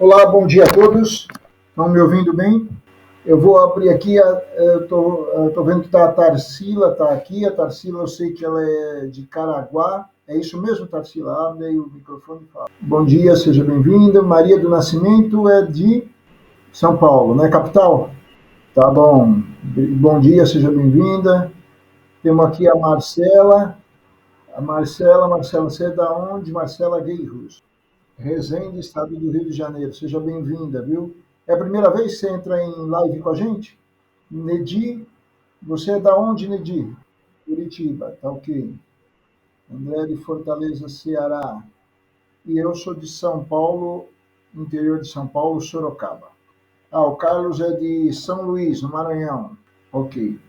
Olá, bom dia a todos. Estão me ouvindo bem? Eu vou abrir aqui, eu tô vendo que está a Tarsila, está aqui. A Tarsila, eu sei que ela é de Caraguá. É isso mesmo, Tarsila? Abre aí o microfone e fala. Bom dia, seja bem-vinda. Maria do Nascimento é de São Paulo, né? Capital? Tá bom. Bom dia, seja bem-vinda. Temos aqui a Marcela. Marcela, você é da onde? Marcela Gueiros. Resende, estado do Rio de Janeiro. Seja bem-vinda, viu? É a primeira vez que você entra em live com a gente? Nedi, você é da onde, Nedi? Curitiba, tá ok. André de Fortaleza, Ceará. E eu sou de São Paulo, interior de São Paulo, Sorocaba. Ah, o Carlos é de São Luís, no Maranhão. Ok.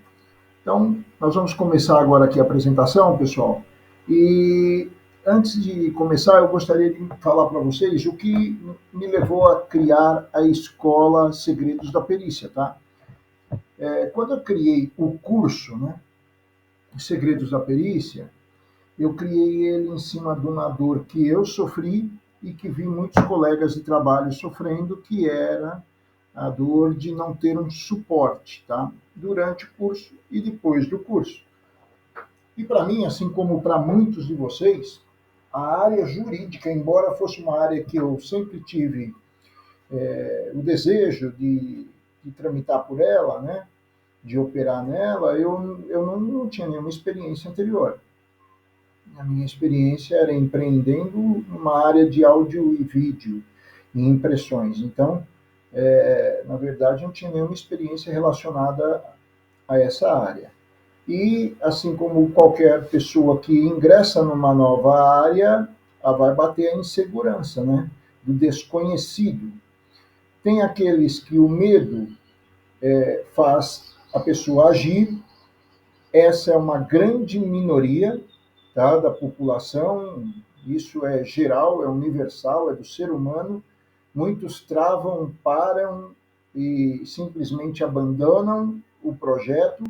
Então, nós vamos começar agora aqui a apresentação, pessoal. E antes de começar, eu gostaria de falar para vocês o que me levou a criar a escola Segredos da Perícia, tá? Quando eu criei o curso, né, Segredos da Perícia, eu criei ele em cima de uma dor que eu sofri e que vi muitos colegas de trabalho sofrendo, que era a dor de não ter um suporte, tá? Durante o curso e depois do curso. E para mim, assim como para muitos de vocês, a área jurídica, embora fosse uma área que eu sempre tive o desejo de tramitar por ela, né, de operar nela, eu não tinha nenhuma experiência anterior. A minha experiência era empreendendo numa área de áudio e vídeo e impressões. Então, na verdade, não tinha nenhuma experiência relacionada a essa área. E, assim como qualquer pessoa que ingressa numa nova área, ela vai bater a insegurança, né? Do desconhecido. Tem aqueles que o medo faz a pessoa agir. Essa é uma grande minoria, tá, da população. Isso é geral, é universal, é do ser humano. Muitos travam, param e simplesmente abandonam o projeto,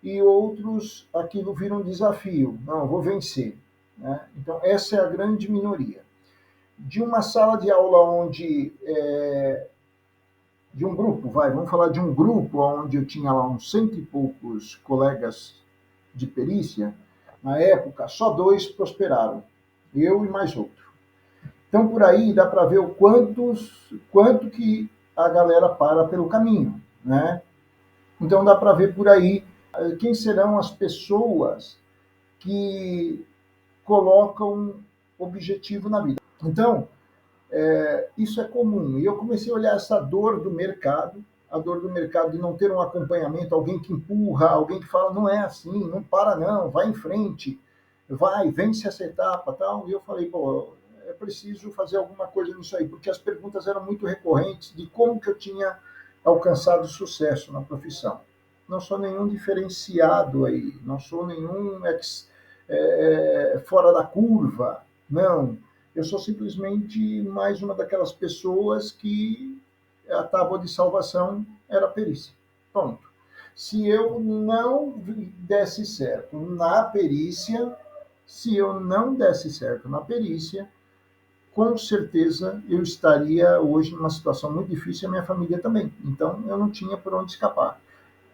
e outros aquilo vira um desafio. Não, eu vou vencer. Né? Então, essa é a grande minoria. De uma sala de aula onde, de um grupo, vamos falar de um grupo onde eu tinha lá uns cento e poucos colegas de perícia, na época, só dois prosperaram, eu e mais outro. Então, por aí dá para ver quanto que a galera para pelo caminho. Né? Então, dá para ver por aí quem serão as pessoas que colocam objetivo na vida. Então, isso é comum. E eu comecei a olhar essa dor do mercado, a dor do mercado de não ter um acompanhamento, alguém que empurra, alguém que fala, não é assim, não para não, vai em frente, vai, vence essa etapa, tal. E eu falei, pô, é preciso fazer alguma coisa nisso aí, porque as perguntas eram muito recorrentes de como que eu tinha alcançado sucesso na profissão. Não sou nenhum diferenciado aí, não sou nenhum fora da curva, não. Eu sou simplesmente mais uma daquelas pessoas que a tábua de salvação era a perícia. Ponto. Se eu não desse certo na perícia, se eu não desse certo na perícia, com certeza eu estaria hoje numa situação muito difícil e a minha família também. Então eu não tinha por onde escapar.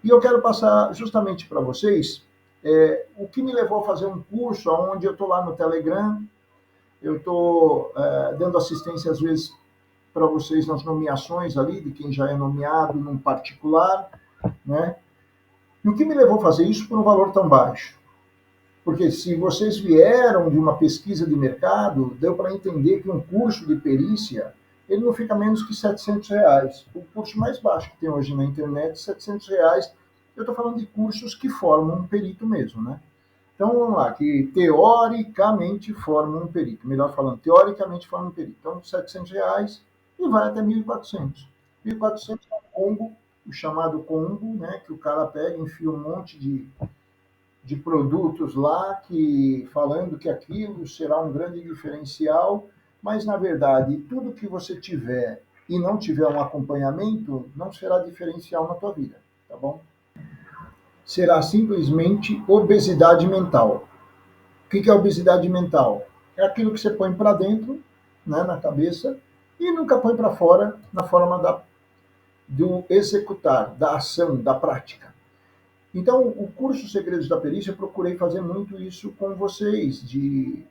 E eu quero passar justamente para vocês o que me levou a fazer um curso onde eu estou lá no Telegram. Eu estou dando assistência, às vezes, para vocês nas nomeações ali, de quem já é nomeado num particular, né? E o que me levou a fazer isso por um valor tão baixo? Porque se vocês vieram de uma pesquisa de mercado, deu para entender que um curso de perícia, ele não fica menos que R$ 700. O curso mais baixo que tem hoje na internet, R$ 700. Eu estou falando de cursos que formam um perito mesmo, né? Então, vamos lá, que teoricamente forma um perito. Melhor falando, teoricamente forma um perito. Então, R$ 700 e vai até 1.400. 1.400 é um combo, o chamado combo, né, que o cara pega, enfia um monte de produtos lá, que falando que aquilo será um grande diferencial, mas, na verdade, tudo que você tiver e não tiver um acompanhamento, não será diferencial na tua vida, tá bom? Será simplesmente obesidade mental. O que é obesidade mental? É aquilo que você põe para dentro, né, na cabeça, e nunca põe para fora na forma do executar, da ação, da prática. Então, o curso Segredos da Perícia, eu procurei fazer muito isso com vocês, de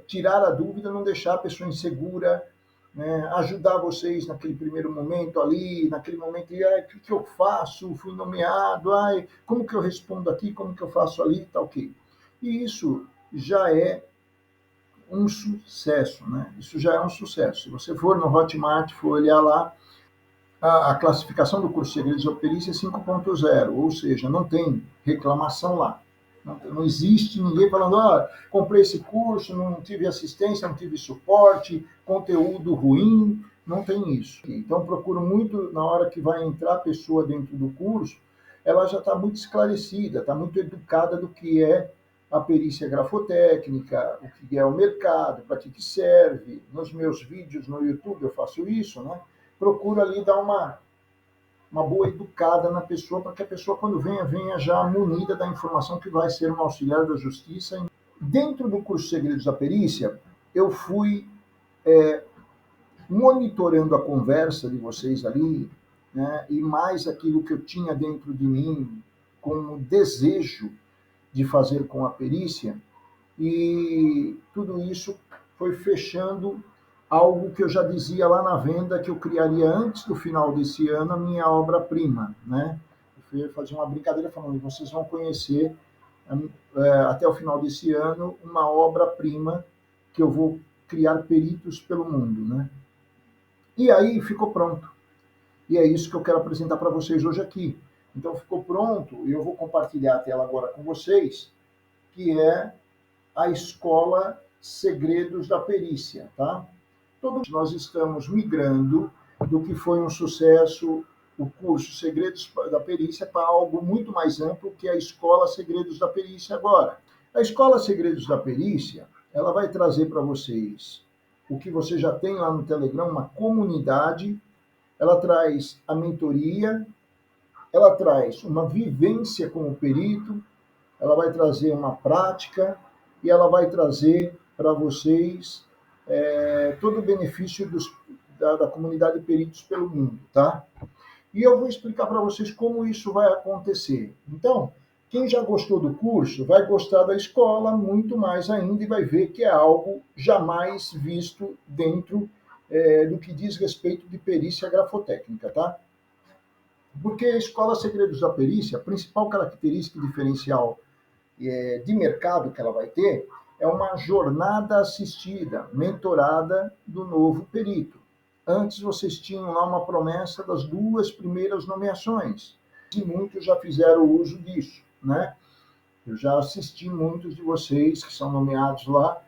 tirar a dúvida, não deixar a pessoa insegura, né? Ajudar vocês naquele primeiro momento ali, naquele momento, o que eu faço? Fui nomeado, como que eu respondo aqui, como que eu faço ali, tá ok. E isso já é um sucesso, né? Isso já é um sucesso. Se você for no Hotmart, for olhar lá, a classificação do curso Segredos da Perícia é 5.0, ou seja, não tem reclamação lá. Não existe ninguém falando, comprei esse curso, não tive assistência, não tive suporte, conteúdo ruim, não tem isso. Então, procuro muito, na hora que vai entrar a pessoa dentro do curso, ela já está muito esclarecida, está muito educada do que é a perícia grafotécnica, o que é o mercado, para que serve. Nos meus vídeos no YouTube eu faço isso, né? Procuro ali dar uma boa educada na pessoa, para que a pessoa, quando venha já munida da informação que vai ser um auxiliar da justiça. Dentro do curso Segredos da Perícia, eu fui monitorando a conversa de vocês ali, né, e mais aquilo que eu tinha dentro de mim como desejo de fazer com a perícia, e tudo isso foi fechando algo que eu já dizia lá na venda, que eu criaria antes do final desse ano a minha obra-prima, né? Eu fazia uma brincadeira falando, vocês vão conhecer até o final desse ano uma obra-prima que eu vou criar peritos pelo mundo, né? E aí ficou pronto. E é isso que eu quero apresentar para vocês hoje aqui. Então ficou pronto, e eu vou compartilhar a tela agora com vocês, que é a Escola Segredos da Perícia, tá? Todos nós estamos migrando do que foi um sucesso, o curso Segredos da Perícia, para algo muito mais amplo, que é a Escola Segredos da Perícia agora. A Escola Segredos da Perícia, ela vai trazer para vocês o que você já tem lá no Telegram, uma comunidade, ela traz a mentoria, ela traz uma vivência como perito, ela vai trazer uma prática e ela vai trazer para vocês todo o benefício da comunidade de peritos pelo mundo, tá? E eu vou explicar para vocês como isso vai acontecer. Então, quem já gostou do curso vai gostar da escola muito mais ainda e vai ver que é algo jamais visto dentro do que diz respeito de perícia grafotécnica, tá? Porque a Escola Segredos da Perícia, a principal característica diferencial de mercado que ela vai ter é uma jornada assistida, mentorada do novo perito. Antes vocês tinham lá uma promessa das 2 primeiras nomeações, e muitos já fizeram uso disso, né? Eu já assisti muitos de vocês que são nomeados lá,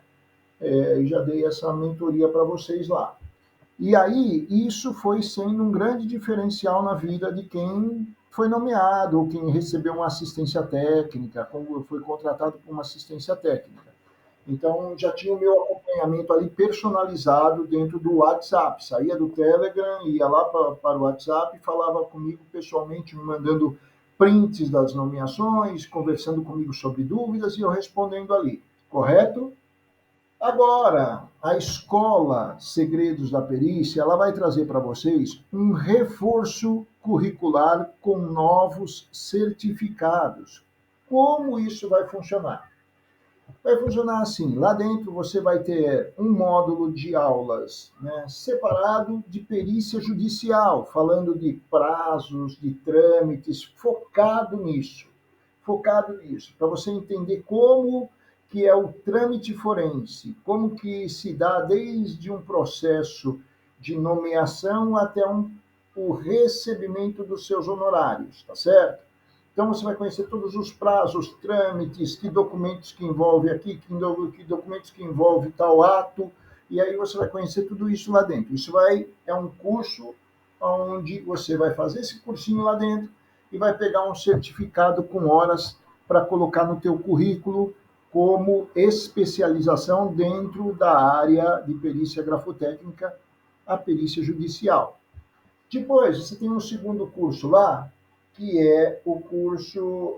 e já dei essa mentoria para vocês lá. E aí, isso foi sendo um grande diferencial na vida de quem foi nomeado, ou quem recebeu uma assistência técnica, como foi contratado por uma assistência técnica. Então, já tinha o meu acompanhamento ali personalizado dentro do WhatsApp. Saía do Telegram, ia lá para o WhatsApp e falava comigo pessoalmente, me mandando prints das nomeações, conversando comigo sobre dúvidas e eu respondendo ali. Correto? Agora, a escola Segredos da Perícia, ela vai trazer para vocês um reforço curricular com novos certificados. Como isso vai funcionar? Vai funcionar assim, lá dentro você vai ter um módulo de aulas, né, separado de perícia judicial, falando de prazos, de trâmites, focado nisso, para você entender como que é o trâmite forense, como que se dá desde um processo de nomeação até o recebimento dos seus honorários, tá certo? Então você vai conhecer todos os prazos, trâmites, que documentos que envolve aqui, que documentos que envolve tal ato, e aí você vai conhecer tudo isso lá dentro. É um curso onde você vai fazer esse cursinho lá dentro e vai pegar um certificado com horas para colocar no teu currículo como especialização dentro da área de perícia grafotécnica, a perícia judicial. Depois, você tem um segundo curso lá, que é o curso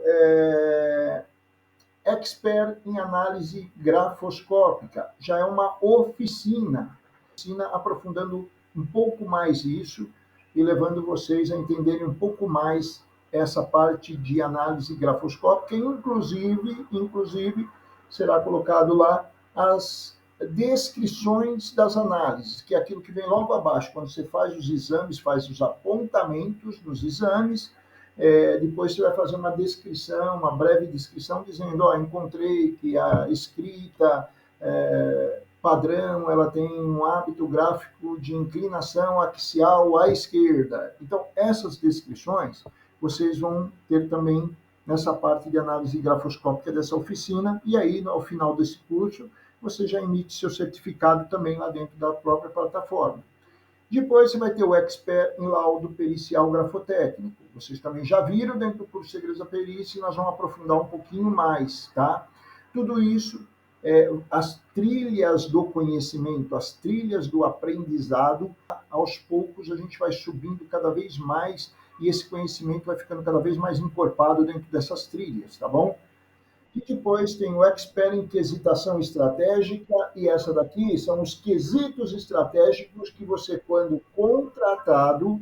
Expert em Análise Grafoscópica. Já é uma oficina ensina aprofundando um pouco mais isso e levando vocês a entenderem um pouco mais essa parte de análise grafoscópica, inclusive será colocado lá as descrições das análises, que é aquilo que vem logo abaixo, quando você faz os exames, faz os apontamentos dos exames, depois você vai fazer uma descrição, uma breve descrição, dizendo, encontrei que a escrita padrão, ela tem um hábito gráfico de inclinação axial à esquerda. Então, essas descrições vocês vão ter também nessa parte de análise grafoscópica dessa oficina, e aí, ao final desse curso, você já emite seu certificado também lá dentro da própria plataforma. Depois você vai ter o Expert em Laudo Pericial Grafotécnico. Vocês também já viram dentro do curso Segredos da Perícia e nós vamos aprofundar um pouquinho mais, tá? Tudo isso, as trilhas do conhecimento, as trilhas do aprendizado, aos poucos a gente vai subindo cada vez mais e esse conhecimento vai ficando cada vez mais encorpado dentro dessas trilhas, tá bom? E depois tem o Expert em Quesitação Estratégica, e essa daqui são os quesitos estratégicos que você, quando contratado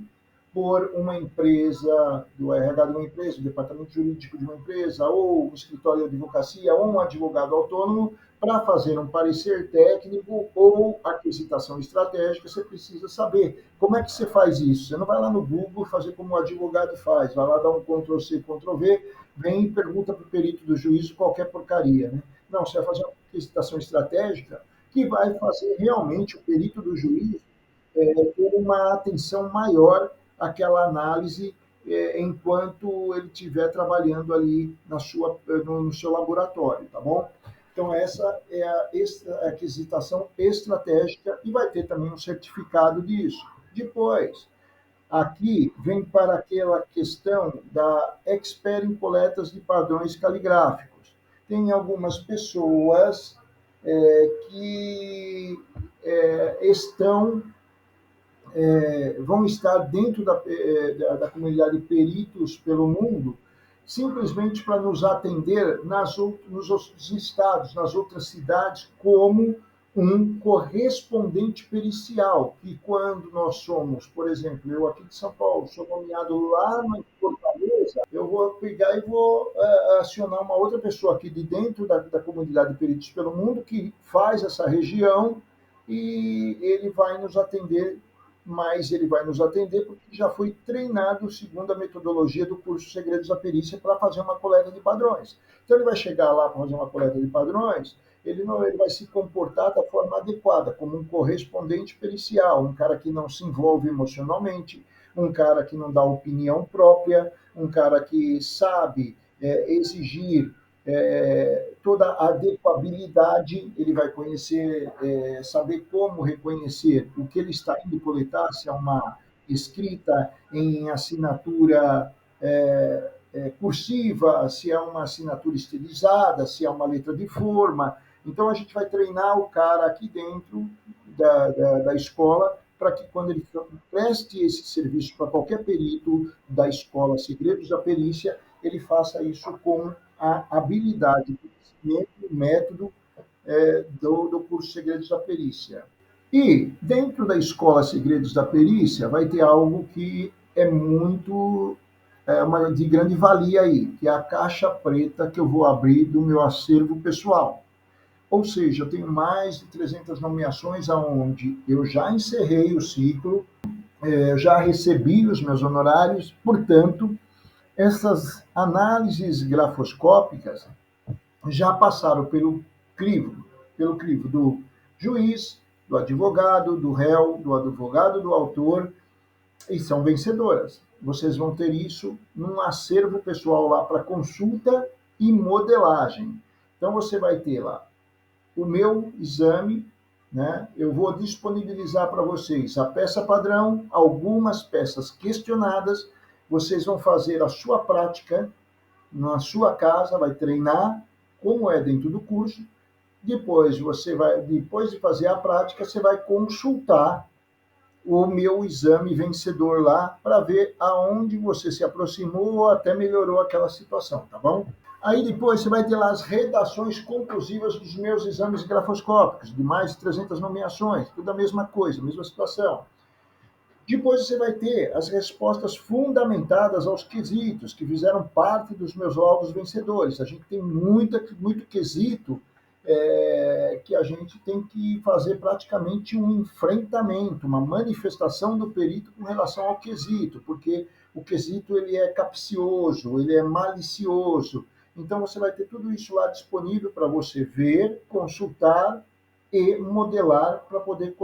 por uma empresa, do RH de uma empresa, do departamento jurídico de uma empresa, ou um escritório de advocacia, ou um advogado autônomo, para fazer um parecer técnico ou aquisitação estratégica, você precisa saber como é que você faz isso. Você não vai lá no Google fazer como o advogado faz, vai lá dar um Ctrl+C, Ctrl+V, vem e pergunta para o perito do juízo qualquer porcaria, né? Não, você vai fazer uma aquisitação estratégica que vai fazer realmente o perito do juiz ter uma atenção maior àquela análise enquanto ele estiver trabalhando ali no seu laboratório, tá bom? Então, essa é a aquisitação estratégica e vai ter também um certificado disso. Depois, aqui vem para aquela questão da expert em coletas de padrões caligráficos. Tem algumas pessoas que estão vão estar dentro da comunidade de peritos pelo mundo, simplesmente para nos atender nos outros estados, nas outras cidades, como um correspondente pericial, que quando nós somos, por exemplo, eu aqui de São Paulo, sou nomeado lá em Fortaleza, eu vou pegar e vou acionar uma outra pessoa aqui de dentro da comunidade de peritos pelo mundo, que faz essa região, e ele vai nos atender, mas ele vai nos atender porque já foi treinado segundo a metodologia do curso Segredos da Perícia para fazer uma coleta de padrões. Então ele vai chegar lá para fazer uma coleta de padrões, ele vai se comportar da forma adequada, como um correspondente pericial, um cara que não se envolve emocionalmente, um cara que não dá opinião própria, um cara que sabe exigir toda a adequabilidade, ele vai conhecer, saber como reconhecer o que ele está indo coletar, se é uma escrita em assinatura cursiva, se é uma assinatura estilizada, se é uma letra de forma. Então, a gente vai treinar o cara aqui dentro da escola para que, quando ele preste esse serviço para qualquer perito da escola Segredos da Perícia, ele faça isso com a habilidade, conhecimento e método do curso Segredos da Perícia. E, dentro da escola Segredos da Perícia, vai ter algo que é muito de grande valia aí, que é a caixa preta que eu vou abrir do meu acervo pessoal. Ou seja, eu tenho mais de 300 nomeações aonde eu já encerrei o ciclo, já recebi os meus honorários, portanto, essas análises grafoscópicas já passaram pelo crivo do juiz, do advogado, do réu, do advogado do autor, e são vencedoras. Vocês vão ter isso num acervo pessoal lá para consulta e modelagem. Então você vai ter lá o meu exame, né? Eu vou disponibilizar para vocês a peça padrão, algumas peças questionadas, vocês vão fazer a sua prática na sua casa, vai treinar, como é dentro do curso. Depois de fazer a prática, você vai consultar o meu exame vencedor lá para ver aonde você se aproximou ou até melhorou aquela situação, tá bom? Aí depois você vai ter lá as redações conclusivas dos meus exames grafoscópicos, de mais de 300 nomeações, tudo a mesma coisa, mesma situação. Depois você vai ter as respostas fundamentadas aos quesitos, que fizeram parte dos meus laudos vencedores. A gente tem muito quesito que a gente tem que fazer praticamente um enfrentamento, uma manifestação do perito com relação ao quesito, porque o quesito ele é capcioso, ele é malicioso. Então você vai ter tudo isso lá disponível para você ver, consultar e modelar para poder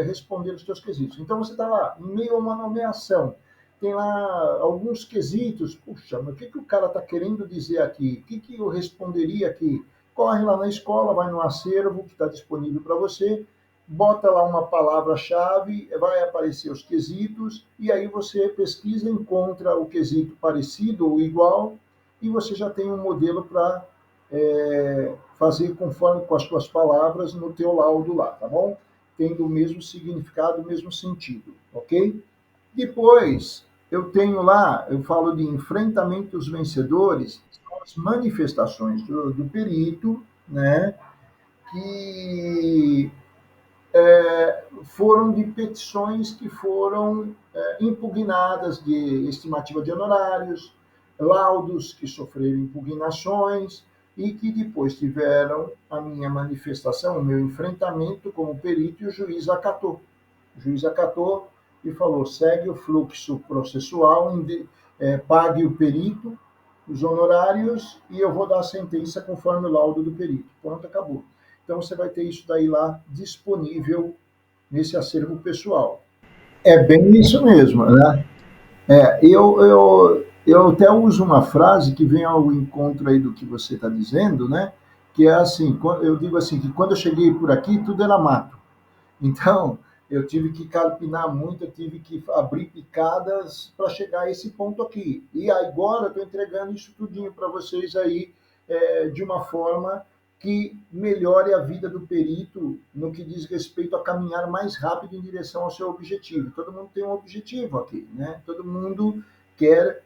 responder os seus quesitos. Então você está lá, em meio a uma nomeação, tem lá alguns quesitos, puxa, mas o que o cara está querendo dizer aqui? O que eu responderia aqui? Corre lá na escola, vai no acervo que está disponível para você, bota lá uma palavra-chave, vai aparecer os quesitos, e aí você pesquisa, encontra o quesito parecido ou igual, e você já tem um modelo para fazer conforme com as suas palavras no teu laudo lá, tá bom? Tendo o mesmo significado, o mesmo sentido, ok? Depois, eu tenho lá, eu falo de enfrentamentos vencedores, são as manifestações do perito, né, que foram de petições que foram impugnadas de estimativa de honorários, laudos que sofreram impugnações e que depois tiveram a minha manifestação, o meu enfrentamento como perito e o juiz acatou. O juiz acatou e falou, segue o fluxo processual, pague o perito, os honorários e eu vou dar a sentença conforme o laudo do perito. Pronto, acabou. Então você vai ter isso daí lá disponível nesse acervo pessoal. É bem isso mesmo, né? Eu até uso uma frase que vem ao encontro aí do que você está dizendo, né? Que é assim, eu digo assim, que quando eu cheguei por aqui, tudo era mato. Então, eu tive que carpinar muito, eu tive que abrir picadas para chegar a esse ponto aqui. E agora eu estou entregando isso tudinho para vocês aí, de uma forma que melhore a vida do perito no que diz respeito a caminhar mais rápido em direção ao seu objetivo. Todo mundo tem um objetivo aqui, né? Todo mundo quer,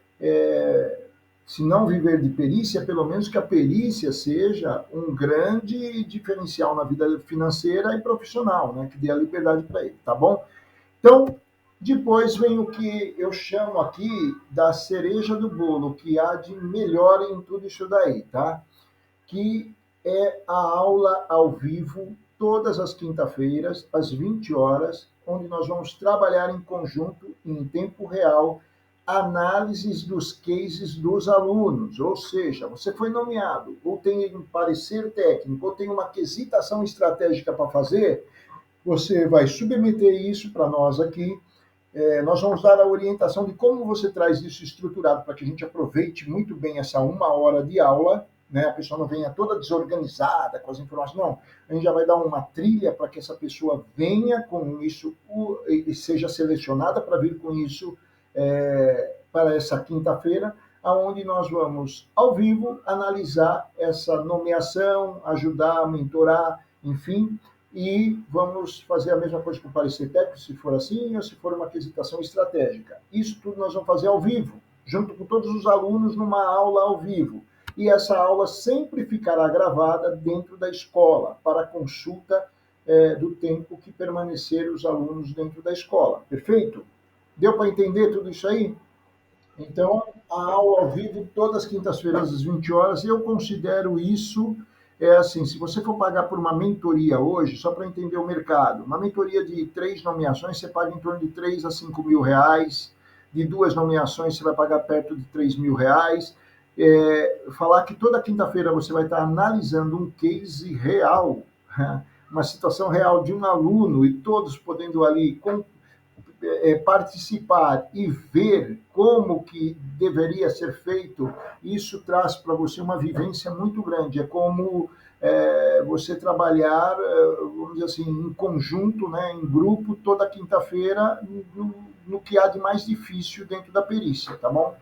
se não viver de perícia, pelo menos que a perícia seja um grande diferencial na vida financeira e profissional, né? Que dê a liberdade para ele, tá bom? Então, depois vem o que eu chamo aqui da cereja do bolo, que há de melhor em tudo isso daí, tá? Que é a aula ao vivo, todas as quinta-feiras, às 20 horas, onde nós vamos trabalhar em conjunto, em tempo real, análises dos cases dos alunos, ou seja, você foi nomeado, ou tem um parecer técnico, ou tem uma quesitação estratégica para fazer, você vai submeter isso para nós aqui, nós vamos dar a orientação de como você traz isso estruturado para que a gente aproveite muito bem essa 1 hora de aula, né? A pessoa não venha toda desorganizada com as informações, não. A gente já vai dar uma trilha para que essa pessoa venha com isso e seja selecionada para vir com isso para essa quinta-feira, aonde nós vamos, ao vivo, analisar essa nomeação, ajudar, mentorar, enfim, e vamos fazer a mesma coisa com o parecer técnico, se for assim, ou se for uma quesitação estratégica. Isso tudo nós vamos fazer ao vivo, junto com todos os alunos, numa aula ao vivo. E essa aula sempre ficará gravada dentro da escola, para consulta do tempo que permanecer os alunos dentro da escola. Perfeito? Deu para entender tudo isso aí? Então, a aula ao vivo, todas as quintas-feiras, às 20 horas, eu considero isso, assim, se você for pagar por uma mentoria hoje, só para entender o mercado, uma mentoria de 3 nomeações, você paga em torno de 3 a 5 mil reais, de 2 nomeações, você vai pagar perto de 3 mil reais. Falar que toda quinta-feira você vai estar analisando um case real, uma situação real de um aluno, e todos podendo ali participar e ver como que deveria ser feito, isso traz para você uma vivência muito grande. É como você trabalhar, vamos dizer assim, em conjunto, né, em grupo, toda quinta-feira, no que há de mais difícil dentro da perícia, tá bom?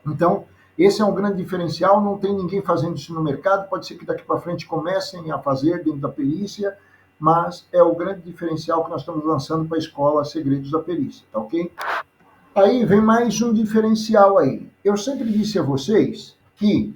Então, esse é um grande diferencial, não tem ninguém fazendo isso no mercado, pode ser que daqui para frente comecem a fazer dentro da perícia, mas é o grande diferencial que nós estamos lançando para a escola Segredos da Perícia, tá ok? Aí vem mais um diferencial aí. Eu sempre disse a vocês que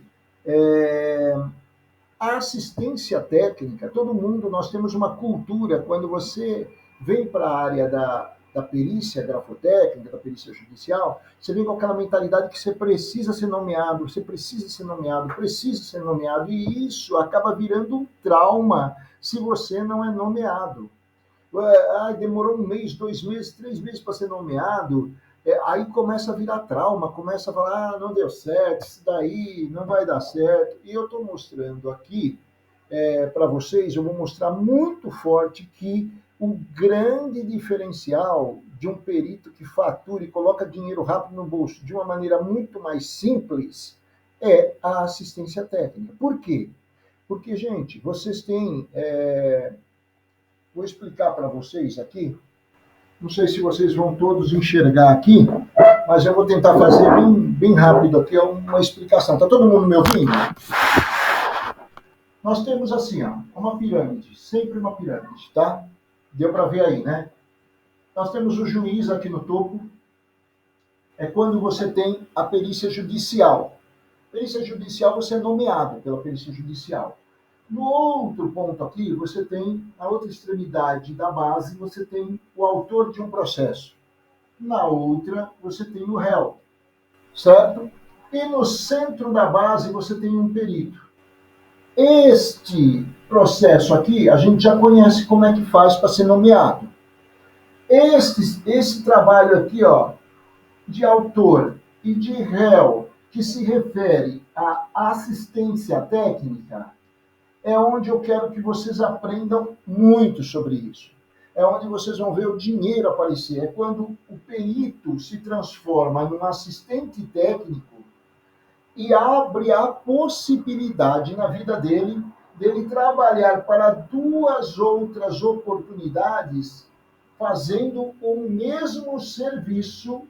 A assistência técnica, todo mundo, nós temos uma cultura, quando você vem para a área da perícia grafotécnica, da perícia judicial, você vem com aquela mentalidade que você precisa ser nomeado, você precisa ser nomeado, precisa ser nomeado, e isso acaba virando um trauma se você não é nomeado. Demorou 1 mês, 2 meses, 3 meses para ser nomeado, aí começa a virar trauma, começa a falar, não deu certo, isso daí não vai dar certo. E eu estou mostrando aqui para vocês, eu vou mostrar muito forte que o grande diferencial de um perito que fatura e coloca dinheiro rápido no bolso de uma maneira muito mais simples é a assistência técnica. Por quê? Porque, gente, vocês têm. Vou explicar para vocês aqui. Não sei se vocês vão todos enxergar aqui, mas eu vou tentar fazer bem rápido aqui uma explicação. Está todo mundo me ouvindo? Nós temos assim, ó, uma pirâmide, sempre uma pirâmide, tá? Deu para ver aí, né? Nós temos o juiz aqui no topo, é quando você tem a perícia judicial. Perícia judicial, você é nomeado pela perícia judicial. No outro ponto aqui, você tem a outra extremidade da base, você tem o autor de um processo. Na outra, você tem o réu, certo? E no centro da base, você tem um perito. Este processo aqui, a gente já conhece como é que faz para ser nomeado. Esse trabalho aqui, ó, de autor e de réu, que se refere à assistência técnica, é onde eu quero que vocês aprendam muito sobre isso. É onde vocês vão ver o dinheiro aparecer. É quando o perito se transforma num assistente técnico e abre a possibilidade na vida dele trabalhar para 2 outras oportunidades fazendo o mesmo serviço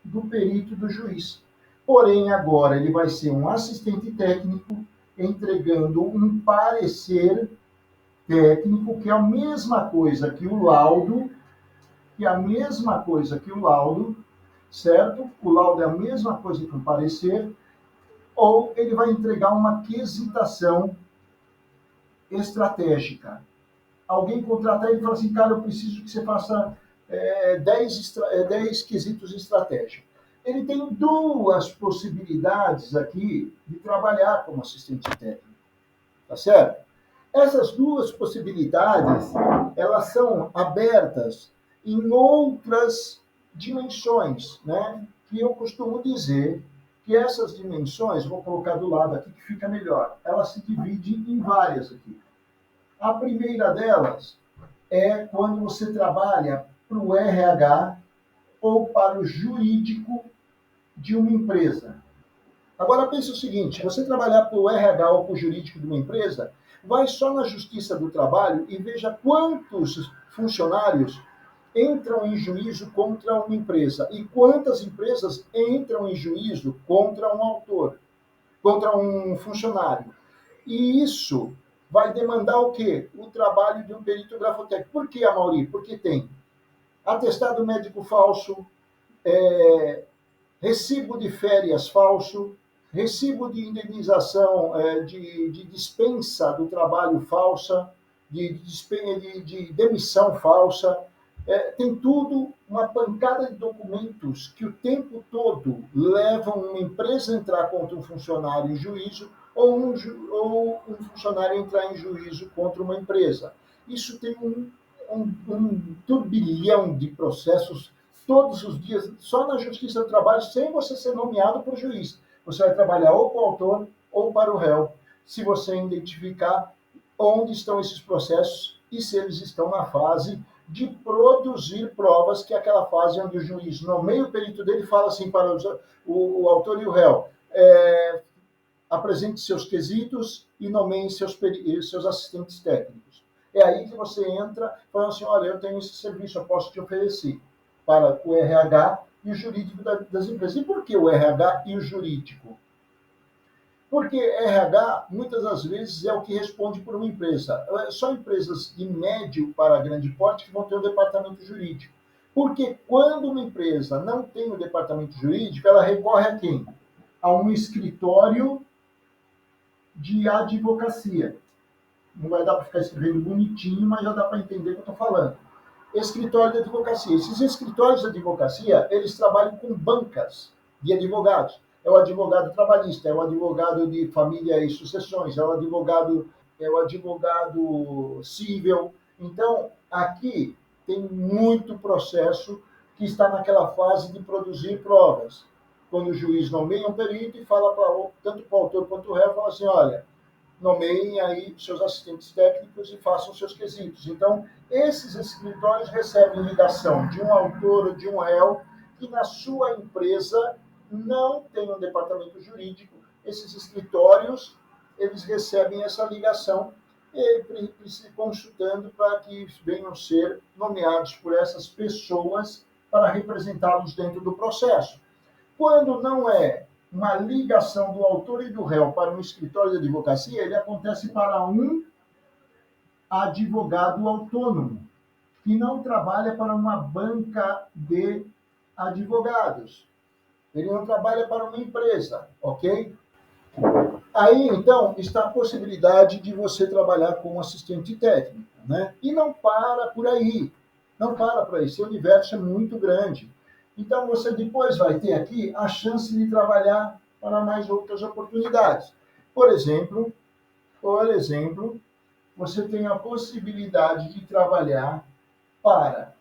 do perito do juiz. Porém, agora ele vai ser um assistente técnico entregando um parecer técnico que é a mesma coisa que o laudo, certo? O laudo é a mesma coisa que um parecer, ou ele vai entregar uma quesitação estratégica. Alguém contratar ele e fala assim, cara, eu preciso que você faça 10 quesitos estratégicos. Ele tem 2 possibilidades aqui de trabalhar como assistente técnico, tá certo? Essas 2 possibilidades, elas são abertas em outras dimensões, né? Que eu costumo dizer que essas dimensões, vou colocar do lado aqui que fica melhor, elas se dividem em várias aqui. A primeira delas é quando você trabalha para o RH ou para o jurídico de uma empresa. Agora pense o seguinte, você trabalhar para o RH ou para o jurídico de uma empresa, vai só na Justiça do Trabalho e veja quantos funcionários entram em juízo contra uma empresa e quantas empresas entram em juízo contra um autor, contra um funcionário. E isso vai demandar o quê? O trabalho de um perito grafotécnico. Por que, Amaury? Porque tem atestado médico falso, recibo de férias falso, recibo de indenização de dispensa do trabalho falsa, de demissão falsa, tem tudo, uma pancada de documentos que o tempo todo levam uma empresa a entrar contra um funcionário em juízo ou um funcionário entrar em juízo contra uma empresa. Isso tem um turbilhão de processos todos os dias, só na Justiça do Trabalho, sem você ser nomeado por juiz. Você vai trabalhar ou para o autor ou para o réu, se você identificar onde estão esses processos e se eles estão na fase de produzir provas, que é aquela fase onde o juiz nomeia o perito dele e fala assim para o autor e o réu, apresente seus quesitos e nomeie seus assistentes técnicos. É aí que você entra falando assim, olha, eu tenho esse serviço, eu posso te oferecer para o RH e o jurídico das empresas. E por que o RH e o jurídico? Porque RH, muitas das vezes, é o que responde por uma empresa. Só empresas de médio para grande porte que vão ter um departamento jurídico. Porque quando uma empresa não tem um departamento jurídico, ela recorre a quem? A um escritório de advocacia. Não vai dar para ficar escrevendo bonitinho, mas já dá para entender o que eu estou falando. Escritório de advocacia. Esses escritórios de advocacia, eles trabalham com bancas de advogados. É o advogado trabalhista, é o advogado de família e sucessões, é o advogado civil. Então, aqui tem muito processo que está naquela fase de produzir provas. Quando o juiz nomeia um perito e fala tanto para o autor quanto o réu, fala assim, olha, nomeiem aí seus assistentes técnicos e façam seus quesitos. Então, esses escritórios recebem ligação de um autor ou de um réu que na sua empresa não tem um departamento jurídico. Esses escritórios, eles recebem essa ligação e se consultando para que venham ser nomeados por essas pessoas para representá-los dentro do processo. Quando não é uma ligação do autor e do réu para um escritório de advocacia, ele acontece para um advogado autônomo, que não trabalha para uma banca de advogados. Ele não trabalha para uma empresa, ok? Aí, então, está a possibilidade de você trabalhar como assistente técnico, né? E não para por aí. Não para por aí. Seu universo é muito grande. Então, você depois vai ter aqui a chance de trabalhar para mais outras oportunidades. Por exemplo, você tem a possibilidade de trabalhar para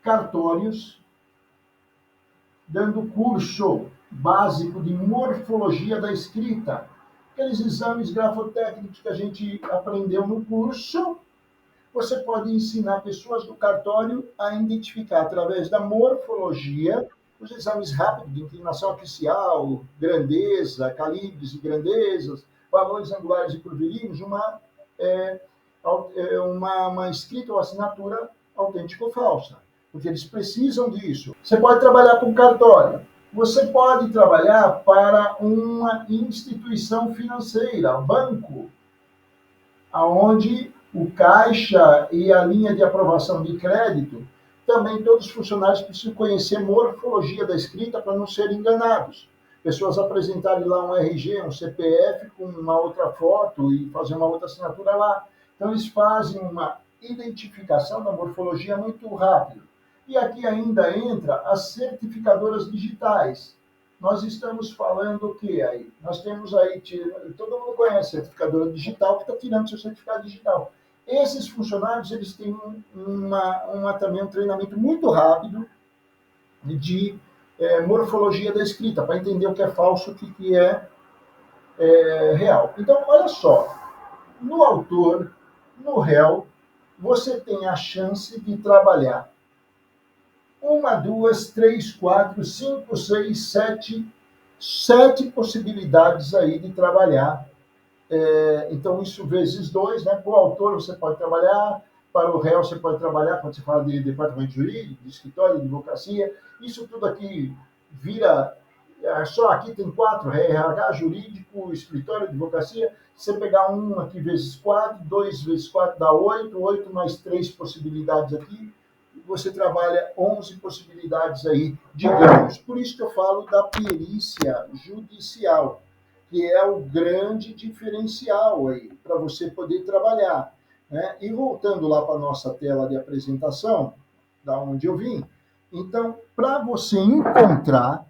cartórios, dando curso básico de morfologia da escrita. Aqueles exames grafotécnicos que a gente aprendeu no curso, você pode ensinar pessoas do cartório a identificar, através da morfologia, os exames rápidos de inclinação axial, grandeza, calibres e grandezas, valores angulares e curvilíneos, uma escrita ou assinatura autêntica ou falsa, porque eles precisam disso. Você pode trabalhar com cartório, você pode trabalhar para uma instituição financeira, banco, onde o caixa e a linha de aprovação de crédito, também todos os funcionários precisam conhecer a morfologia da escrita para não serem enganados. Pessoas apresentarem lá um RG, um CPF com uma outra foto e fazer uma outra assinatura lá. Então, eles fazem uma identificação da morfologia muito rápido. E aqui ainda entra as certificadoras digitais. Nós estamos falando o que aí? Nós temos aí, todo mundo conhece a certificadora digital, que está tirando seu certificado digital. Esses funcionários, eles têm também um treinamento muito rápido de morfologia da escrita, para entender o que é falso e o que é real. Então, olha só, no autor, no réu, você tem a chance de trabalhar 1, 2, 3, 4, 5, 6, 7 possibilidades aí de trabalhar. Então, isso vezes 2, né? Para o autor você pode trabalhar, para o réu você pode trabalhar, quando você fala de departamento jurídico, de escritório, de advocacia, isso tudo aqui vira, só aqui tem 4, RH, jurídico, escritório, advocacia, se você pegar um aqui vezes 4, 2 vezes 4 dá 8, 8 mais 3 possibilidades aqui, você trabalha 11 possibilidades aí, digamos. Por isso que eu falo da perícia judicial, que é o grande diferencial aí para você poder trabalhar, né? E voltando lá para a nossa tela de apresentação, da onde eu vim, então, para você encontrar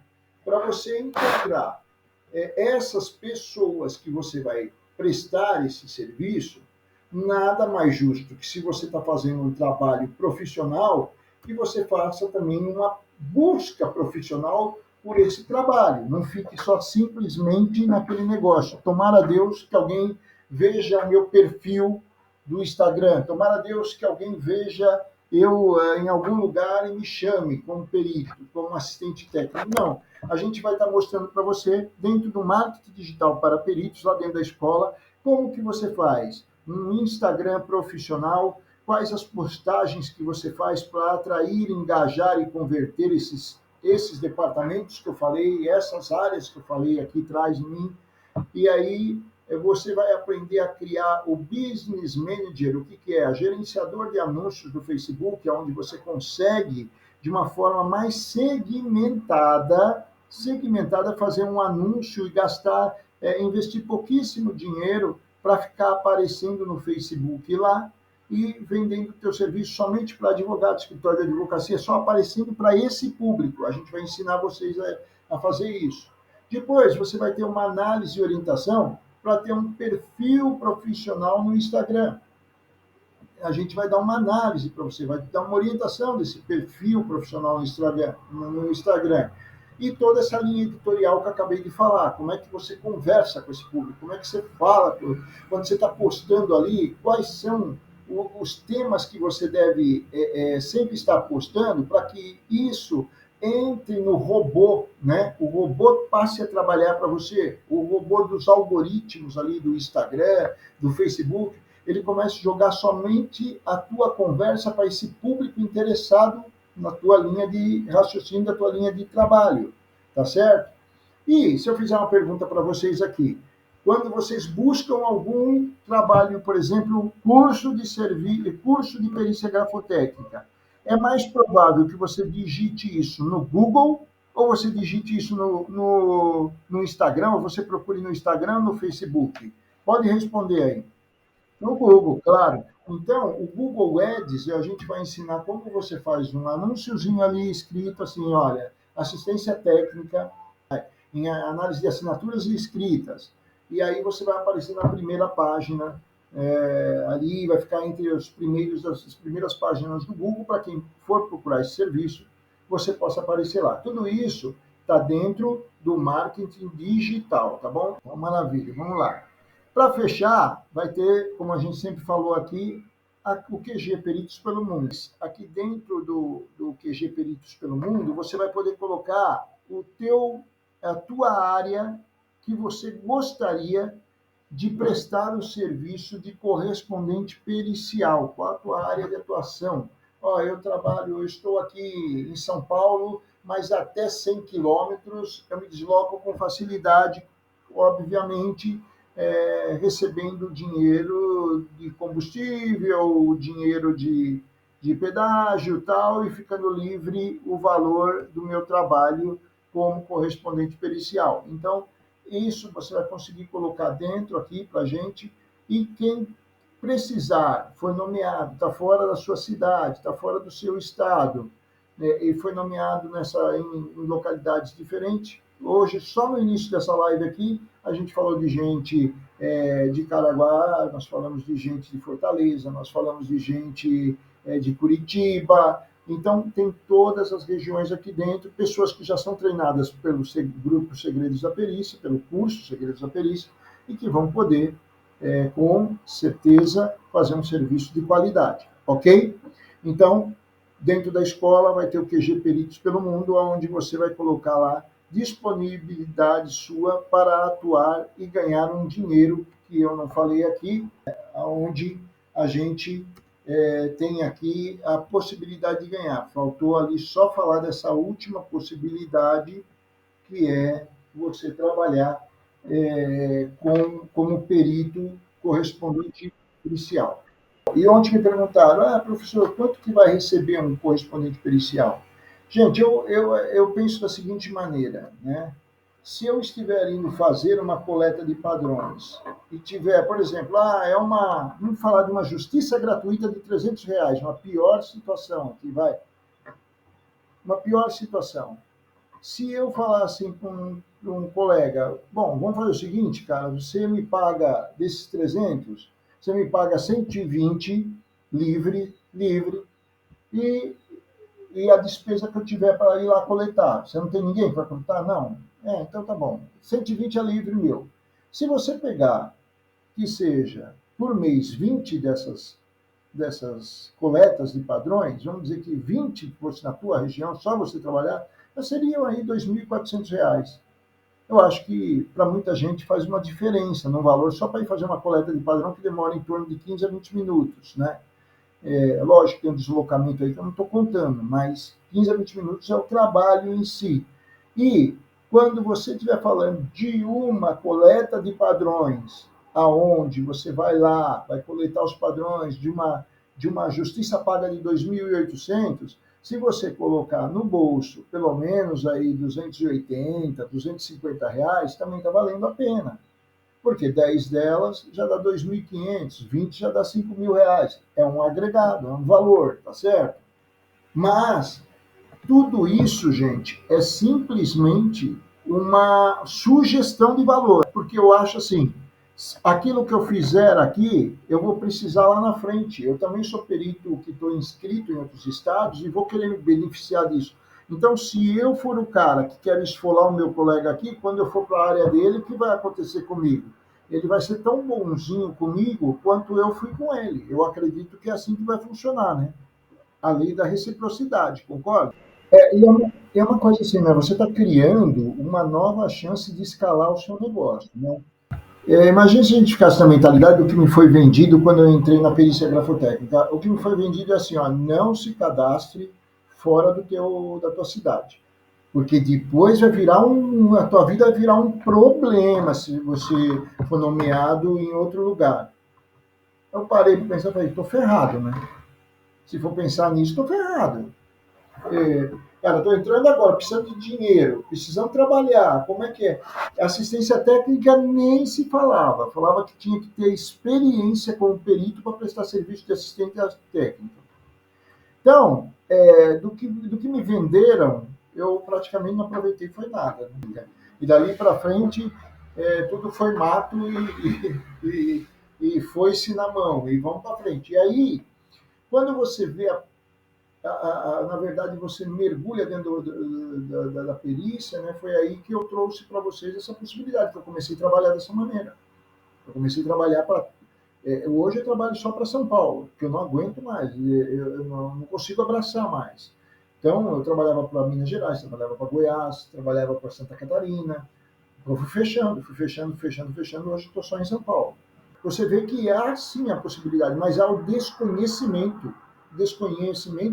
essas pessoas que você vai prestar esse serviço, nada mais justo que, se você está fazendo um trabalho profissional, que você faça também uma busca profissional por esse trabalho. Não fique só simplesmente naquele negócio. Tomara a Deus que alguém veja o meu perfil do Instagram. Tomara a Deus que alguém veja eu em algum lugar e me chame como perito, como assistente técnico. Não. A gente vai estar mostrando para você, dentro do marketing digital para peritos, lá dentro da escola, como que você faz um Instagram profissional, quais as postagens que você faz para atrair, engajar e converter esses departamentos que eu falei, essas áreas que eu falei aqui atrás de mim. E aí você vai aprender a criar o Business Manager, o que é? Gerenciador de anúncios do Facebook, onde você consegue, de uma forma mais segmentada, fazer um anúncio e gastar investir pouquíssimo dinheiro para ficar aparecendo no Facebook lá e vendendo o teu serviço somente para advogado, escritório de advocacia, só aparecendo para esse público. A gente vai ensinar vocês a fazer isso. Depois, você vai ter uma análise e orientação para ter um perfil profissional no Instagram. A gente vai dar uma análise para você, vai dar uma orientação desse perfil profissional no Instagram. E toda essa linha editorial que eu acabei de falar, como é que você conversa com esse público, como é que você fala, quando você está postando ali, quais são os temas que você deve sempre estar postando para que isso entre no robô, né? O robô passe a trabalhar para você, o robô dos algoritmos ali do Instagram, do Facebook, ele começa a jogar somente a tua conversa para esse público interessado na tua linha de raciocínio, da tua linha de trabalho, tá certo? E se eu fizer uma pergunta para vocês aqui, quando vocês buscam algum trabalho, por exemplo, curso de perícia grafotécnica, é mais provável que você digite isso no Google ou você digite isso no Instagram, ou você procure no Instagram ou no Facebook? Pode responder aí. No Google, claro. Então, o Google Ads, a gente vai ensinar como você faz um anúnciozinho ali escrito assim, olha, assistência técnica em análise de assinaturas e escritas. E aí você vai aparecer na primeira página, ali vai ficar entre as primeiras páginas do Google para quem for procurar esse serviço, você possa aparecer lá. Tudo isso está dentro do marketing digital, tá bom? Então, maravilha, vamos lá. Para fechar, vai ter, como a gente sempre falou aqui, o QG Peritos pelo Mundo. Aqui dentro do QG Peritos pelo Mundo, você vai poder colocar a tua área que você gostaria de prestar o serviço de correspondente pericial. Qual a tua área de atuação? Eu estou aqui em São Paulo, mas até 100 quilômetros eu me desloco com facilidade, obviamente, recebendo dinheiro de combustível, dinheiro de pedágio tal, e ficando livre o valor do meu trabalho como correspondente pericial. Então, isso você vai conseguir colocar dentro aqui para a gente, e quem precisar, foi nomeado, está fora da sua cidade, está fora do seu estado, né, e foi nomeado em localidades diferentes. Hoje, só no início dessa live aqui, a gente falou de gente de Caraguá, nós falamos de gente de Fortaleza, nós falamos de gente de Curitiba. Então, tem todas as regiões aqui dentro, pessoas que já são treinadas pelo grupo Segredos da Perícia, pelo curso Segredos da Perícia, e que vão poder, com certeza, fazer um serviço de qualidade, ok? Então, dentro da escola vai ter o QG Peritos pelo Mundo, onde você vai colocar lá disponibilidade sua para atuar e ganhar um dinheiro que eu não falei aqui, onde a gente tem aqui a possibilidade de ganhar. Faltou ali só falar dessa última possibilidade, que é você trabalhar como perito correspondente pericial. E ontem me perguntaram, professor, quanto que vai receber um correspondente pericial? Gente, eu penso da seguinte maneira, né? Se eu estiver indo fazer uma coleta de padrões e tiver, por exemplo, vamos falar de uma justiça gratuita de R$ 300, uma pior situação, uma pior situação. Se eu falar assim com um colega, bom, vamos fazer o seguinte, cara, você me paga desses 300, você me paga 120 livre, e, e a despesa que eu tiver para ir lá coletar. Você não tem ninguém para coletar? Não. Então tá bom. 120 é livre meu. Se você pegar, que seja por mês 20 dessas coletas de padrões, vamos dizer que 20 fosse na tua região, só você trabalhar, seriam aí R$ 2.400. Eu acho que para muita gente faz uma diferença no valor, só para ir fazer uma coleta de padrão que demora em torno de 15 a 20 minutos, né? Lógico que tem um deslocamento aí que eu não estou contando, mas 15 a 20 minutos é o trabalho em si. E quando você estiver falando de uma coleta de padrões, aonde você vai lá, vai coletar os padrões de uma justiça paga de 2.800, se você colocar no bolso pelo menos aí 280, R$ 250, também está valendo a pena. Porque 10 delas já dá 2.500, 20 já dá 5.000 reais. É um agregado, é um valor, tá certo? Mas tudo isso, gente, é simplesmente uma sugestão de valor, porque eu acho assim, aquilo que eu fizer aqui, eu vou precisar lá na frente. Eu também sou perito que estou inscrito em outros estados e vou querer me beneficiar disso. Então, se eu for o cara que quer esfolar o meu colega aqui, quando eu for para a área dele, o que vai acontecer comigo? Ele vai ser tão bonzinho comigo quanto eu fui com ele. Eu acredito que é assim que vai funcionar, né? A lei da reciprocidade, concorda? E é uma coisa assim, né? Você está criando uma nova chance de escalar o seu negócio, né? Imagina se a gente ficasse na mentalidade do que me foi vendido quando eu entrei na perícia grafotécnica. O que me foi vendido é assim, ó, não se cadastre fora da tua cidade, porque depois a tua vida vai virar um problema se você for nomeado em outro lugar. Eu parei para pensar, falei, estou ferrado, né? Se for pensar nisso, estou ferrado. Cara, estou entrando agora, precisando de dinheiro, precisando trabalhar, como é que é? Assistência técnica nem se falava, falava que tinha que ter experiência como perito para prestar serviço de assistência técnica. Então, do que me venderam, eu praticamente não aproveitei, foi nada. Né? E dali para frente, tudo foi mato e foi-se na mão, e vamos para frente. E aí, quando você vê na verdade, você mergulha dentro da perícia, né? Foi aí que eu trouxe para vocês essa possibilidade, que eu comecei a trabalhar dessa maneira. Eu comecei a trabalhar para. Hoje eu trabalho só para São Paulo, porque eu não aguento mais, eu não consigo abraçar mais. Então, eu trabalhava para Minas Gerais, trabalhava para Goiás, trabalhava para Santa Catarina. Eu fui fechando, fechando, fechando. Hoje estou só em São Paulo. Você vê que há sim a possibilidade, mas há o desconhecimento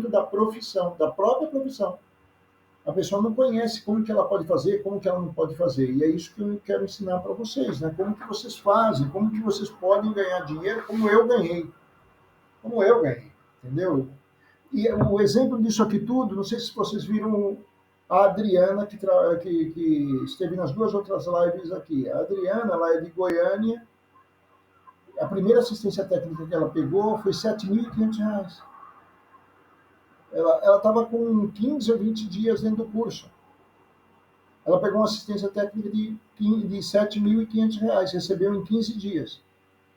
da profissão, da própria profissão. A pessoa não conhece como que ela pode fazer, como que ela não pode fazer. E é isso que eu quero ensinar para vocês, né? Como que vocês fazem, como que vocês podem ganhar dinheiro, como eu ganhei, entendeu? E o exemplo disso aqui tudo, não sei se vocês viram a Adriana, que esteve nas duas outras lives aqui. A Adriana, ela é de Goiânia. A primeira assistência técnica que ela pegou foi R$ 7.500. Ela estava com 15 ou 20 dias dentro do curso. Ela pegou uma assistência técnica de R$ 7.500, recebeu em 15 dias.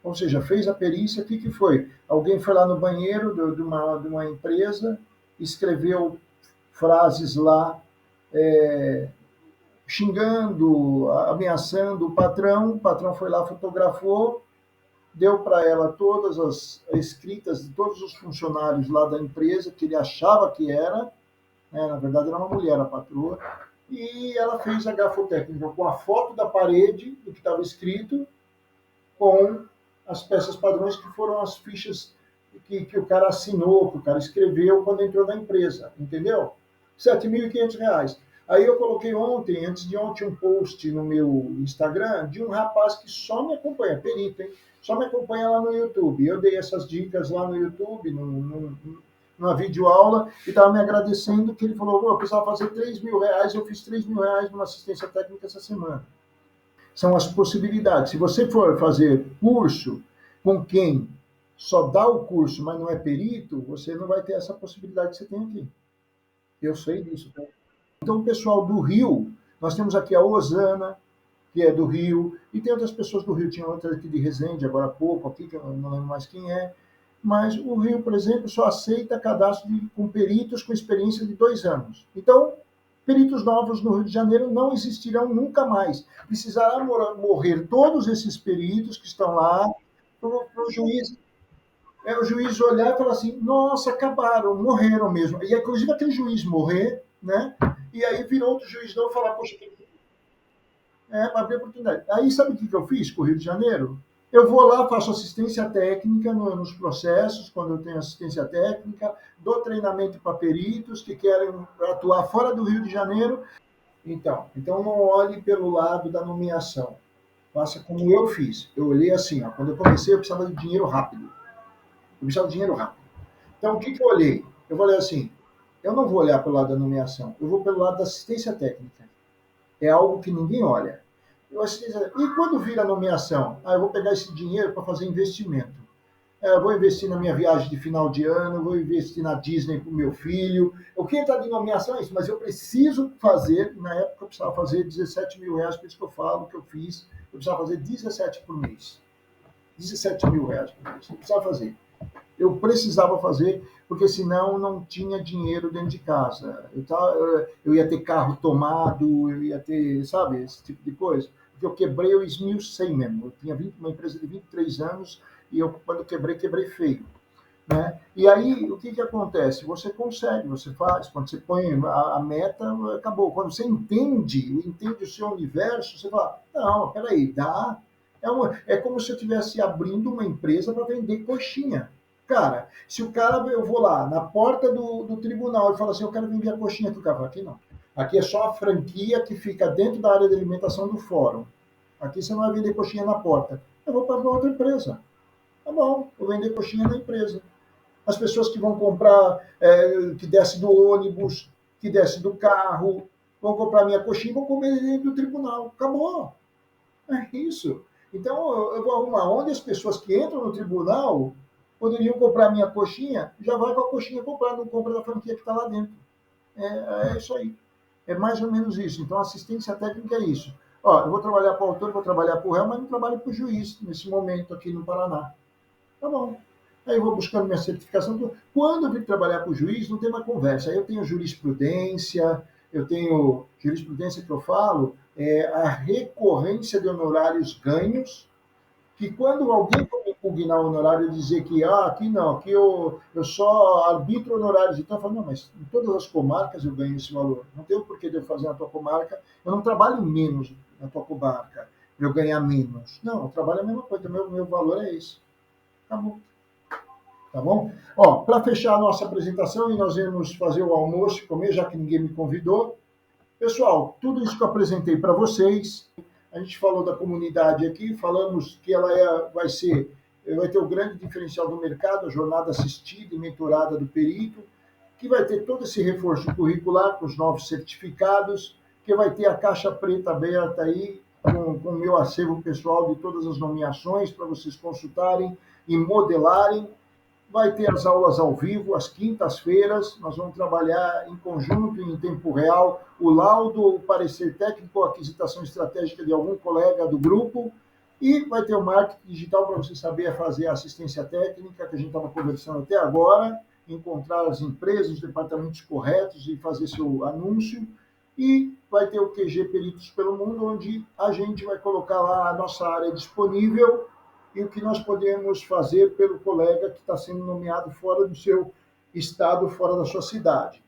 Ou seja, fez a perícia, o que foi? Alguém foi lá no banheiro de uma empresa, escreveu frases lá, xingando, ameaçando o patrão foi lá, fotografou, deu para ela todas as escritas de todos os funcionários lá da empresa, que ele achava que era, né? Na verdade era uma mulher, a patroa, e ela fez a grafotécnica com a foto da parede, do que estava escrito, com as peças padrões, que foram as fichas que o cara assinou, que o cara escreveu quando entrou na empresa, entendeu? R$ 7.500. Aí eu coloquei ontem, antes de ontem, um post no meu Instagram de um rapaz que só me acompanha, perito, hein? Só me acompanha lá no YouTube. Eu dei essas dicas lá no YouTube, numa videoaula, e estava me agradecendo, que ele falou, eu precisava fazer R$ 3.000, eu fiz R$ 3.000 numa assistência técnica essa semana. São as possibilidades. Se você for fazer curso com quem só dá o curso, mas não é perito, você não vai ter essa possibilidade que você tem aqui. Eu sei disso. Tá? Então, o pessoal do Rio, nós temos aqui a Osana, que é do Rio, e tem outras pessoas do Rio, tinha outra aqui de Resende, agora há pouco, aqui, que eu não lembro mais quem é, mas o Rio, por exemplo, só aceita cadastro com peritos com experiência de 2 anos. Então, peritos novos no Rio de Janeiro não existirão nunca mais. Precisará morrer todos esses peritos que estão lá para o juiz. O juiz olhar e falar assim, nossa, acabaram, morreram mesmo. E inclusive aquele juiz morrer, né? E aí virou outro juiz não falar, poxa, para abrir oportunidade. Aí sabe o que eu fiz com o Rio de Janeiro? Eu vou lá, faço assistência técnica nos processos, quando eu tenho assistência técnica, dou treinamento para peritos que querem atuar fora do Rio de Janeiro. Então não olhe pelo lado da nomeação. Faça como eu fiz. Eu olhei assim, ó, quando eu comecei eu precisava de dinheiro rápido. Eu precisava de dinheiro rápido. Então o que eu olhei? Eu falei assim, eu não vou olhar pelo lado da nomeação, eu vou pelo lado da assistência técnica. É algo que ninguém olha. E quando vira a nomeação? Eu vou pegar esse dinheiro para fazer investimento. Eu vou investir na minha viagem de final de ano, vou investir na Disney para o meu filho. O que entra de nomeação é isso, mas eu preciso fazer, na época eu precisava fazer 17 mil reais, por isso que eu falo que eu fiz, eu precisava fazer 17 por mês. 17 mil reais por mês, eu precisava fazer. Eu precisava fazer, porque senão não tinha dinheiro dentro de casa. Eu ia ter carro tomado, eu ia ter, sabe, esse tipo de coisa. Porque eu quebrei, eu esmiucei mesmo. Eu tinha uma empresa de 23 anos e eu, quando eu quebrei feio. Né? E aí, o que, que acontece? Você consegue, você faz. Quando você põe a meta, acabou. Quando você entende o seu universo, você fala, não, peraí, dá. É como se eu estivesse abrindo uma empresa para vender coxinha. Cara, se o cara, eu vou lá na porta do tribunal e falo assim, eu quero vender a coxinha aqui, o cara fala, aqui não. Aqui é só a franquia que fica dentro da área de alimentação do fórum. Aqui você não vai vender coxinha na porta. Eu vou para outra empresa. Tá bom, vou vender coxinha na empresa. As pessoas que vão comprar, que desce do ônibus, que desce do carro, vão comprar minha coxinha e vão comer dentro do tribunal. Acabou. É isso. Então, eu vou arrumar onde as pessoas que entram no tribunal poderiam comprar minha coxinha, já vai com a coxinha comprar, não compra da franquia que está lá dentro. É isso aí. É mais ou menos isso. Então, assistência técnica é isso. Ó, eu vou trabalhar para o autor, vou trabalhar para o réu, mas não trabalho para o juiz nesse momento aqui no Paraná. Tá bom. Aí eu vou buscando minha certificação. Quando eu vim trabalhar com o juiz, não tem uma conversa. Aí eu tenho jurisprudência, eu tenho jurisprudência que eu falo, a recorrência de honorários ganhos, que quando alguém for me impugnar o honorário e dizer que aqui não, aqui eu só arbitro honorários, então eu falo, não, mas em todas as comarcas eu ganho esse valor. Não tem o porquê de eu fazer na tua comarca, eu não trabalho menos na tua comarca, para eu ganhar menos. Não, eu trabalho a mesma coisa, meu valor é esse. Acabou. Tá bom? Ó, para fechar a nossa apresentação e nós irmos fazer o almoço e comer, já que ninguém me convidou. Pessoal, tudo isso que eu apresentei para vocês, a gente falou da comunidade aqui, falamos que ela vai ter o grande diferencial do mercado, a jornada assistida e mentorada do perito, que vai ter todo esse reforço curricular com os novos certificados, que vai ter a caixa preta aberta aí com o meu acervo pessoal de todas as nomeações para vocês consultarem e modelarem. Vai ter as aulas ao vivo, às quintas-feiras. Nós vamos trabalhar em conjunto, em tempo real, o laudo, o parecer técnico, a aquisitação estratégica de algum colega do grupo. E vai ter o marketing digital para você saber fazer a assistência técnica, que a gente estava conversando até agora, encontrar as empresas, os departamentos corretos e fazer seu anúncio. E vai ter o QG Peritos pelo Mundo, onde a gente vai colocar lá a nossa área disponível e o que nós podemos fazer pelo colega que está sendo nomeado fora do seu estado, fora da sua cidade.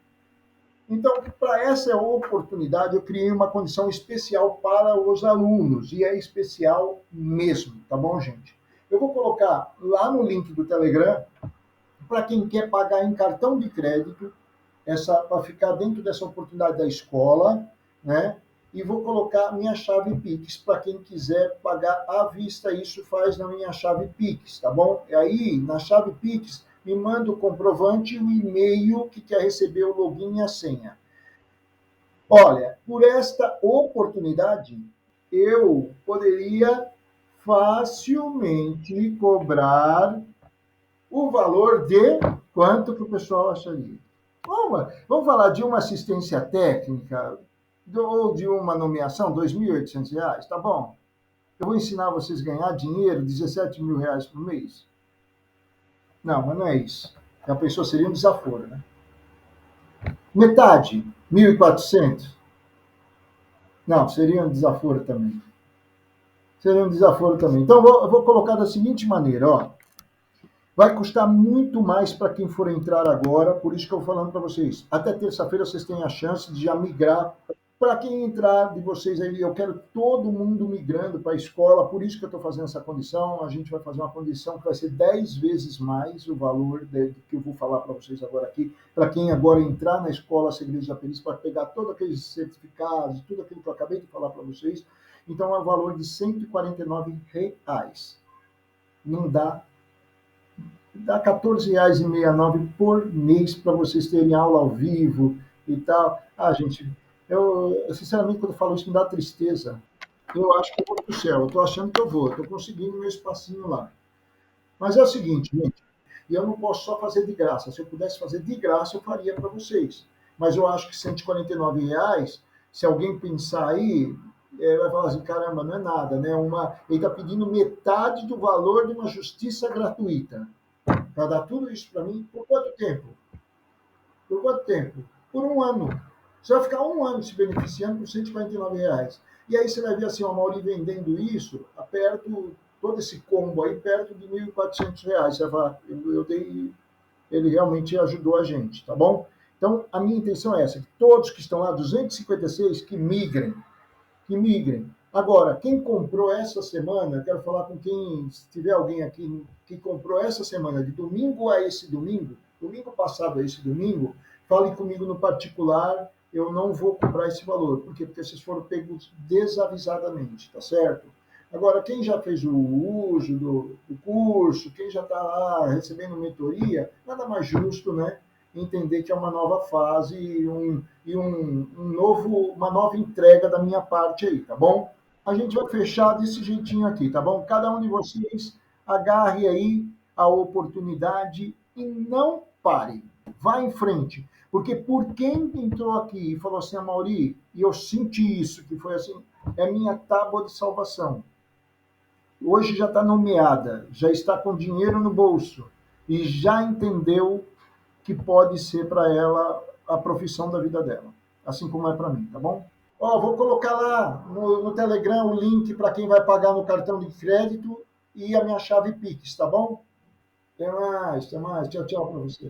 Então, para essa oportunidade, eu criei uma condição especial para os alunos, e é especial mesmo, tá bom, gente? Eu vou colocar lá no link do Telegram, para quem quer pagar em cartão de crédito, para ficar dentro dessa oportunidade da escola, né? E vou colocar minha chave Pix para quem quiser pagar à vista. Isso faz na minha chave Pix, tá bom? E aí, na chave Pix, me manda o comprovante e o e-mail que quer receber o login e a senha. Olha, por esta oportunidade, eu poderia facilmente cobrar o valor de quanto que o pessoal acharia. Vamos falar de uma assistência técnica ou de uma nomeação, R$ 2.800, tá bom? Eu vou ensinar vocês a ganhar dinheiro, R$ 17.000 por mês. Não, mas não é isso. A pessoa seria um desaforo, né? Metade, 1.400. Não, seria um desaforo também. Seria um desaforo também. Então, eu vou colocar da seguinte maneira, ó. Vai custar muito mais para quem for entrar agora, por isso que eu estou falando para vocês. Até terça-feira vocês têm a chance de já migrar. Para quem entrar de vocês aí, eu quero todo mundo migrando para a escola, por isso que eu estou fazendo essa condição. A gente vai fazer uma condição que vai ser 10 vezes mais o valor que eu vou falar para vocês agora aqui. Para quem agora entrar na escola Segredos da Perícia, para pegar todos aqueles certificados, tudo aquilo que eu acabei de falar para vocês. Então é um valor de R$ 149. Não dá R$ 14,69 por mês para vocês terem aula ao vivo e tal. Gente, eu sinceramente, quando eu falo isso, me dá tristeza. Eu acho que eu vou para o céu. Eu estou achando que eu vou. Estou conseguindo meu espacinho lá. Mas é o seguinte, gente, e eu não posso só fazer de graça. Se eu pudesse fazer de graça, eu faria para vocês. Mas eu acho que R$ 149, se alguém pensar aí, vai falar assim, caramba, não é nada, né? Ele está pedindo metade do valor de uma justiça gratuita. Para dar tudo isso para mim, por quanto tempo? Por quanto tempo? Por um ano. Você vai ficar um ano se beneficiando por R$ 149. E aí você vai ver assim, o Mauri vendendo isso a perto, todo esse combo aí, perto de R$ 1.400. Você vai falar, eu dei, ele realmente ajudou a gente, tá bom? Então, a minha intenção é essa, que todos que estão lá, 256, que migrem. Agora, quem comprou essa semana, quero falar com quem, se tiver alguém aqui que comprou essa semana, de domingo a esse domingo passado a esse domingo, fale comigo no particular, eu não vou cobrar esse valor. Por quê? Porque vocês foram pegos desavisadamente, tá certo? Agora, quem já fez o uso do curso, quem já está lá recebendo mentoria, nada mais justo, né? Entender que é uma nova fase uma nova entrega da minha parte aí, tá bom? A gente vai fechar desse jeitinho aqui, tá bom? Cada um de vocês agarre aí a oportunidade e não pare. Vá em frente. Porque por quem entrou aqui e falou assim, Mauri, e eu senti isso, que foi assim, é minha tábua de salvação. Hoje já está nomeada, já está com dinheiro no bolso e já entendeu que pode ser para ela a profissão da vida dela, assim como é para mim, tá bom? Ó, vou colocar lá no Telegram o link para quem vai pagar no cartão de crédito e a minha chave Pix, tá bom? Até mais, tchau, tchau para você.